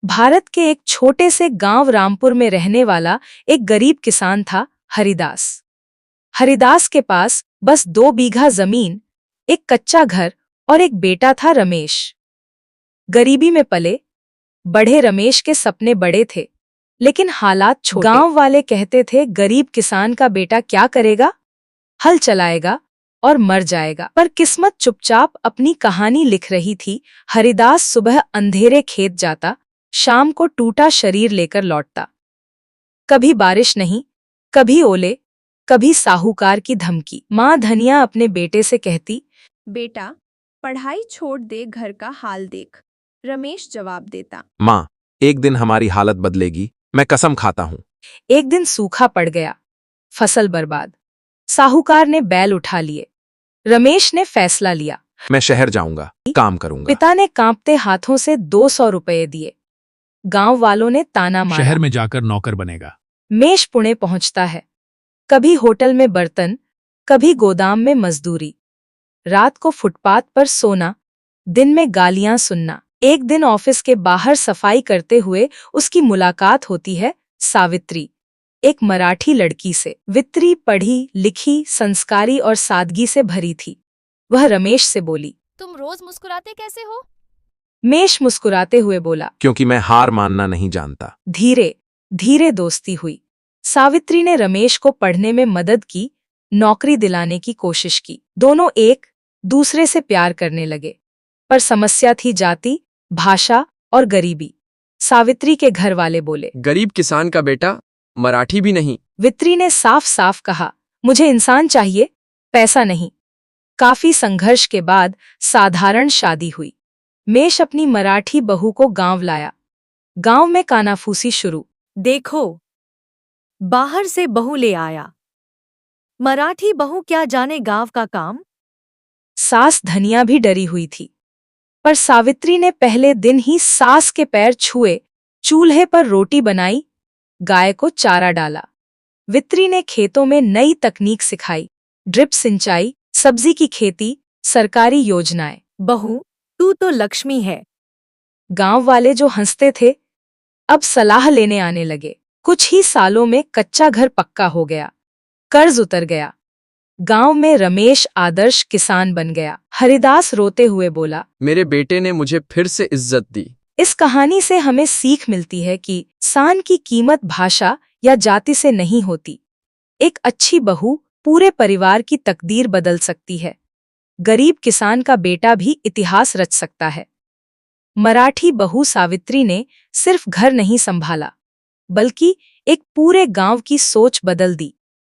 भारत के एक छोटे से गांव रामपुर में रहने वाला एक गरीब किसान था, हरिदास। हरिदास के पास बस 2 बीघा जमीन, एक कच्चा घर और एक बेटा था, रमेश। गरीबी में पले बढ़े रमेश के सपने बड़े थे, लेकिन हालात छोटे। गांव वाले कहते थे, गरीब किसान का बेटा क्या करेगा, हल चलाएगा और मर जाएगा। पर किस्मत चुपचाप अपनी कहानी लिख रही थी। हरिदास सुबह अंधेरे खेत जाता, शाम को टूटा शरीर लेकर लौटता। कभी बारिश नहीं, कभी ओले, कभी साहूकार की धमकी। माँ धनिया अपने बेटे से कहती, बेटा, पढ़ाई छोड़ दे, घर का हाल देख। रमेश जवाब देता, माँ, एक दिन हमारी हालत बदलेगी, मैं कसम खाता हूँ। एक दिन सूखा पड़ गया, फसल बर्बाद। साहूकार ने बैल उठा लिए। रमेश ने फैसला लिया, मैं शहर जाऊंगा, काम करूंगा। पिता ने कांपते हाथों से 200 रुपये दिए। गांव वालों ने ताना मारा, शहर में जाकर नौकर बनेगा। मेष पुणे पहुंचता है, कभी होटल में बर्तन, कभी गोदाम में मजदूरी। रात को फुटपाथ पर सोना, दिन में गालियां सुनना। एक दिन ऑफिस के बाहर सफाई करते हुए उसकी मुलाकात होती है सावित्री, एक मराठी लड़की से। वित्री पढ़ी लिखी, संस्कारी और सादगी से भरी थी। वह रमेश से बोली, तुम रोज मुस्कुराते कैसे हो? मेष मुस्कुराते हुए बोला, क्योंकि मैं हार मानना नहीं जानता। धीरे धीरे दोस्ती हुई। सावित्री ने रमेश को पढ़ने में मदद की, नौकरी दिलाने की कोशिश की। दोनों एक दूसरे से प्यार करने लगे। पर समस्या थी जाति, भाषा और गरीबी। सावित्री के घर वाले बोले, गरीब किसान का बेटा, मराठी भी नहीं। वित्री ने साफ साफ कहा, मुझे इंसान चाहिए, पैसा नहीं। काफी संघर्ष के बाद साधारण शादी हुई। मेष अपनी मराठी बहू को गांव लाया। गांव में कानाफूसी शुरू। देखो, बाहर से बहू ले आया। मराठी बहू क्या जाने गांव का काम। सास धनिया भी डरी हुई थी, पर सावित्री ने पहले दिन ही सास के पैर छुए, चूल्हे पर रोटी बनाई, गाय को चारा डाला। वित्री ने खेतों में नई तकनीक सिखाई, ड्रिप सिंचाई, सब्जी की खेती, सरकारी योजनाएं। बहू, तू तो लक्ष्मी है। गांव वाले जो हंसते थे, अब सलाह लेने आने लगे। कुछ ही सालों में कच्चा घर पक्का हो गया, कर्ज उतर गया। गांव में रमेश आदर्श किसान बन गया। हरिदास रोते हुए बोला, मेरे बेटे ने मुझे फिर से इज्जत दी। इस कहानी से हमें सीख मिलती है कि इंसान की कीमत भाषा या जाति से नहीं होती। एक अच्छी बहू पूरे परिवार की तकदीर बदल सकती है। गरीब किसान का बेटा भी इतिहास रच सकता है। मराठी बहू सावित्री ने सिर्फ घर नहीं संभाला, बल्कि एक पूरे गांव की सोच बदल दी।